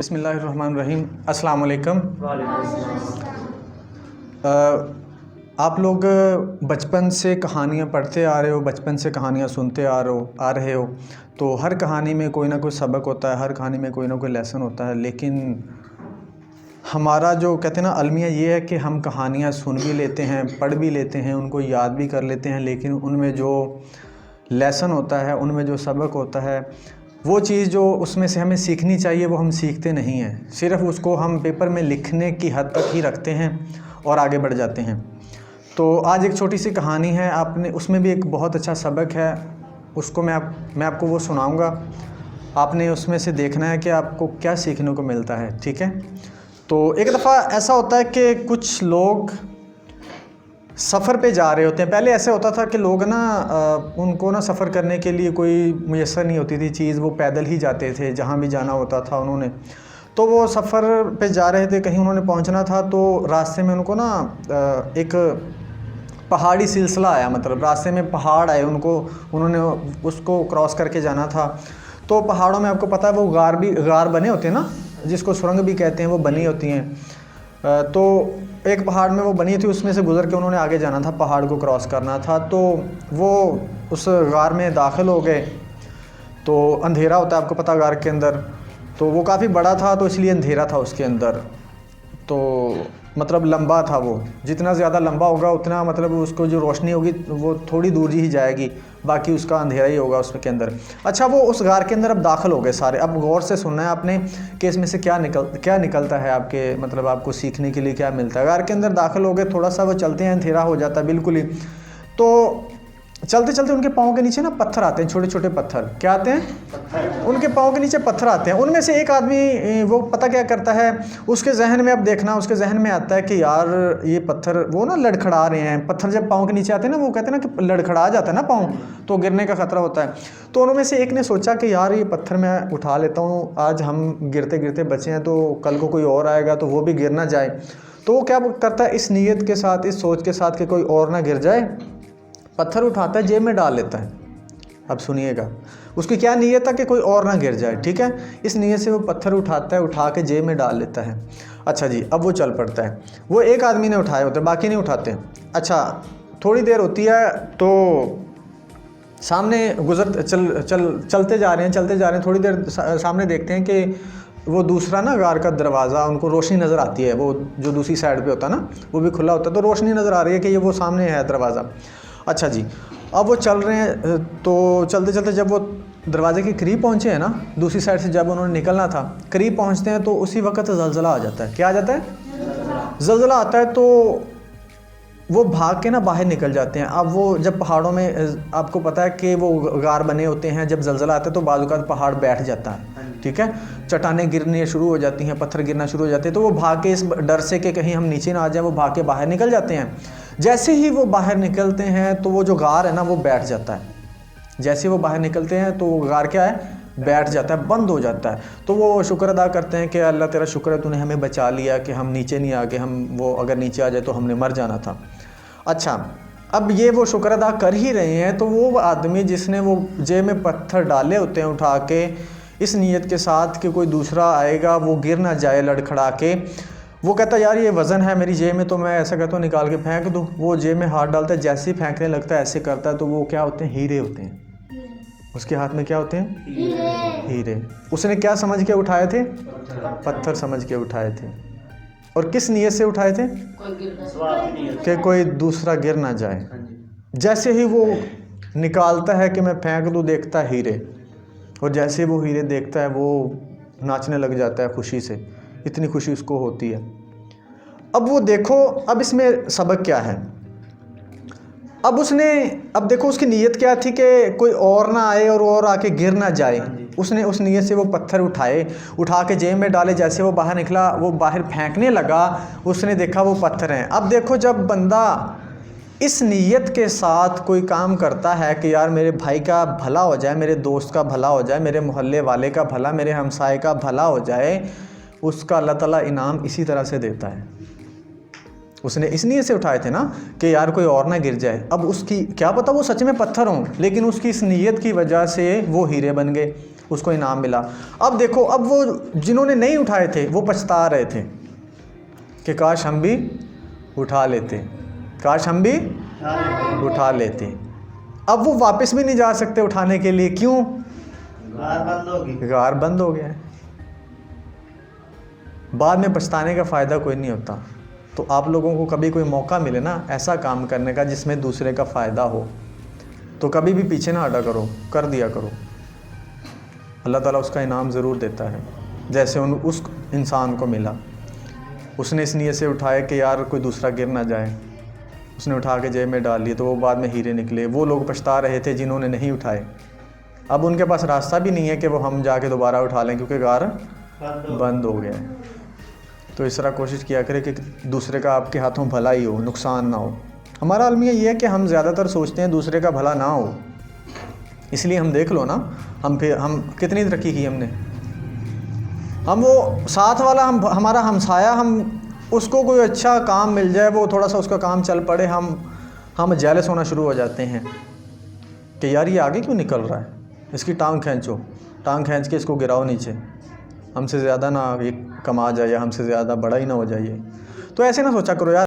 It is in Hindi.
बिस्मिल्लाहिर्रहमानिर्रहीम, अस्सलाम वालेकुम। आप लोग बचपन से कहानियाँ पढ़ते आ रहे हो, बचपन से कहानियाँ सुनते आ रहे हो, तो हर कहानी में कोई ना कोई सबक होता है, हर कहानी में कोई ना कोई लेसन होता है। लेकिन हमारा जो कहते हैं ना अलमिया ये है कि हम कहानियाँ सुन भी लेते हैं, पढ़ भी लेते हैं, उनको याद भी कर लेते हैं, लेकिन उनमें जो लेसन होता है, उनमें जो सबक होता है, वो चीज़ जो उसमें से हमें सीखनी चाहिए वो हम सीखते नहीं हैं। सिर्फ़ उसको हम पेपर में लिखने की हद तक ही रखते हैं और आगे बढ़ जाते हैं। तो आज एक छोटी सी कहानी है, आपने उसमें भी एक बहुत अच्छा सबक है, उसको मैं आपको वो सुनाऊंगा। आपने उसमें से देखना है कि आपको क्या सीखने को मिलता है, ठीक है। तो एक दफ़ा ऐसा होता है कि कुछ लोग सफ़र पे जा रहे होते हैं। पहले ऐसे होता था कि लोग ना उनको ना सफ़र करने के लिए कोई मुयस्सर नहीं होती थी चीज़, वो पैदल ही जाते थे जहाँ भी जाना होता था उन्होंने। तो वो सफ़र पे जा रहे थे, कहीं उन्होंने पहुँचना था, तो रास्ते में उनको ना एक पहाड़ी सिलसिला आया, मतलब रास्ते में पहाड़ आए, उन्होंने उसको क्रॉस करके जाना था। तो पहाड़ों में आपको पता है वो गार बने होते हैं ना, जिसको सुरंग भी कहते हैं, वो बनी होती हैं। तो एक पहाड़ में वो बनी थी, उसमें से गुज़र के उन्होंने आगे जाना था, पहाड़ को क्रॉस करना था। तो वो उस गार में दाखिल हो गए। तो अंधेरा होता है, आपको पता, गार के अंदर। तो वो काफ़ी बड़ा था, तो इसलिए अंधेरा था उसके अंदर। तो मतलब लंबा था वो, जितना ज़्यादा लंबा होगा उतना मतलब उसको जो रोशनी होगी वो थोड़ी दूर ही जाएगी, बाकी उसका अंधेरा ही होगा उसके अंदर। अच्छा, वो उस गार के अंदर अब दाखिल हो गए सारे। अब गौर से सुनना है आपने कि इसमें से क्या निकलता है, आपके मतलब आपको सीखने के लिए क्या मिलता है। गार के अंदर दाखिल हो गए, थोड़ा सा वो चलते हैं, अंधेरा हो जाता है बिल्कुल ही। तो चलते चलते उनके पाँव के नीचे ना पत्थर आते हैं, छोटे छोटे पत्थर। क्या आते हैं? उनके पाँव के नीचे पत्थर आते हैं। उनमें से एक आदमी वो पता क्या करता है, उसके जहन में, अब देखना, उसके जहन में आता है कि यार ये पत्थर वो ना लड़खड़ा रहे हैं। पत्थर जब पाँव के नीचे आते हैं ना, वो कहते हैं ना कि लड़खड़ा जाता है ना पाँव, तो गिरने का खतरा होता है। तो उनमें से एक ने सोचा कि यार ये पत्थर मैं उठा लेता हूँ, आज हम गिरते गिरते बचे हैं, तो कल को कोई और आएगा तो वो भी गिर ना जाए। तो वो क्या करता है, इस नीयत के साथ, इस सोच के साथ कि कोई और ना गिर जाए, पत्थर उठाता है, जेब में डाल लेता है। अब सुनिएगा, उसकी क्या नीयत था कि कोई और ना गिर जाए, ठीक है। इस नीयत से वो पत्थर उठाता है, उठा के जेब में डाल लेता है। अच्छा जी, अब वो चल पड़ता है। वो एक आदमी ने उठाए होते, बाकी नहीं उठाते। अच्छा, थोड़ी देर होती है तो सामने चलते जा रहे हैं, थोड़ी देर सामने देखते हैं कि वो दूसरा ना गार का दरवाज़ा, उनको रोशनी नज़र आती है, वो जो दूसरी साइड पे होता है ना, वो भी खुला होता है, तो रोशनी नज़र आ रही है कि ये वो सामने है दरवाज़ा। अच्छा जी, अब वो चल रहे हैं, तो चलते चलते जब वो दरवाजे के करीब पहुँचे हैं ना, दूसरी साइड से जब उन्होंने निकलना था, करीब पहुँचते हैं तो उसी वक्त ज़लज़ला आ जाता है। क्या आ जाता है? ज़लज़ला आता है। तो वो भाग के ना बाहर निकल जाते हैं। अब वो जब पहाड़ों में आपको पता है कि वो गार बने होते हैं, जब ज़लज़ला आता है तो बाज़ औक़ात पहाड़ बैठ जाता है, ठीक है, चट्टानें गिरने शुरू हो जाती हैं, पत्थर गिरना शुरू हो जाते हैं। तो वो भाग के, इस डर से कि कहीं हम नीचे ना आ जाए, वो भाग के बाहर निकल जाते हैं। जैसे ही वो बाहर निकलते हैं तो वो जो गार है ना वो बैठ जाता है। जैसे वो बाहर निकलते हैं तो वो गार क्या है, बैठ जाता है, बंद हो जाता है। तो वो शुक्र अदा करते हैं कि अल्लाह तेरा शुक्र है, तूने हमें बचा लिया कि हम नीचे नहीं आ गए, हम वो अगर नीचे आ जाए तो हमने मर जाना था। अच्छा, अब ये वो शुक्र अदा कर ही रहे हैं, तो वो आदमी जिसने वो जेब में पत्थर डाले होते हैं उठा के, इस नीयत के साथ कि कोई दूसरा आएगा वो गिर ना जाए लड़खड़ा के, वो कहता है यार ये वज़न है मेरी जेब में, तो मैं ऐसा कहता हूँ निकाल के फेंक दूँ। वो जेब में हाथ डालता है, जैसे ही फेंकने लगता है, ऐसे करता है, तो वो क्या होते हैं, हीरे होते हैं। उसके हाथ में क्या होते हैं? हीरे। उसने क्या समझ के उठाए थे? पत्थर समझ के उठाए थे। और किस नीयत से उठाए थे? कि कोई दूसरा गिर ना जाए। जैसे ही वो निकालता है कि मैं फेंक दूँ, देखता है हीरे, और जैसे वो हीरे देखता है वो नाचने लग जाता है खुशी से, इतनी खुशी उसको होती है। अब वो देखो, अब इसमें सबक क्या है। अब देखो उसकी नीयत क्या थी कि कोई और ना आए और आके गिर ना जाए। उसने उस नीयत से वो पत्थर उठा के जेब में डाले। जैसे वो बाहर निकला, वो बाहर फेंकने लगा, उसने देखा वो पत्थर हैं। अब देखो, जब बंदा इस नीयत के साथ कोई काम करता है कि यार मेरे भाई का भला हो जाए, मेरे दोस्त का भला हो जाए, मेरे मोहल्ले वाले का भला, मेरे हमसाए का भला हो जाए, उसका अल्लाह ताला इनाम इसी तरह से देता है। उसने इस नीयत से उठाए थे ना कि यार कोई और ना गिर जाए। अब उसकी क्या पता वो सच में पत्थर हों, लेकिन उसकी इस नीयत की वजह से वो हीरे बन गए। उसको इनाम मिला। अब देखो, अब वो जिन्होंने नहीं उठाए थे वो पछता रहे थे कि काश हम भी उठा लेते, काश हम भी उठा लेते। अब वो वापस भी नहीं जा सकते उठाने के लिए, क्यों? गार बंद हो गया है। बाद में पछताने का फ़ायदा कोई नहीं होता। तो आप लोगों को कभी कोई मौका मिले ना ऐसा काम करने का जिसमें दूसरे का फ़ायदा हो, तो कभी भी पीछे ना हटा करो, कर दिया करो। अल्लाह ताला उसका इनाम ज़रूर देता है, जैसे उस इंसान को मिला। उसने इस नीयत से उठाया कि यार कोई दूसरा गिर ना जाए, उसने उठा के जेब में डाल लिए, तो वो बाद में हीरे निकले। वो लोग पछता रहे थे जिन्होंने नहीं उठाए। अब उनके पास रास्ता भी नहीं है कि वो हम जाके दोबारा उठा लें, क्योंकि गार बंद हो गया है। तो इस तरह कोशिश किया करें कि दूसरे का आपके हाथों भला ही हो, नुकसान ना हो। हमारा अलमिया ये है कि हम ज़्यादातर सोचते हैं दूसरे का भला ना हो, इसलिए हम देख लो ना, हम कितनी तरक्की की हमने। हम वो साथ वाला, हमारा हमसाया, हम उसको कोई अच्छा काम मिल जाए, वो थोड़ा सा उसका काम चल पड़े, हम जेलस होना शुरू हो जाते हैं कि यार ये आगे क्यों निकल रहा है, इसकी टांग खींचो, टांग खींच के इसको गिराओ नीचे, हमसे ज़्यादा ना ये कमा जाए या हमसे ज़्यादा बड़ा ही ना हो जाइए। तो ऐसे ना सोचा करो यार।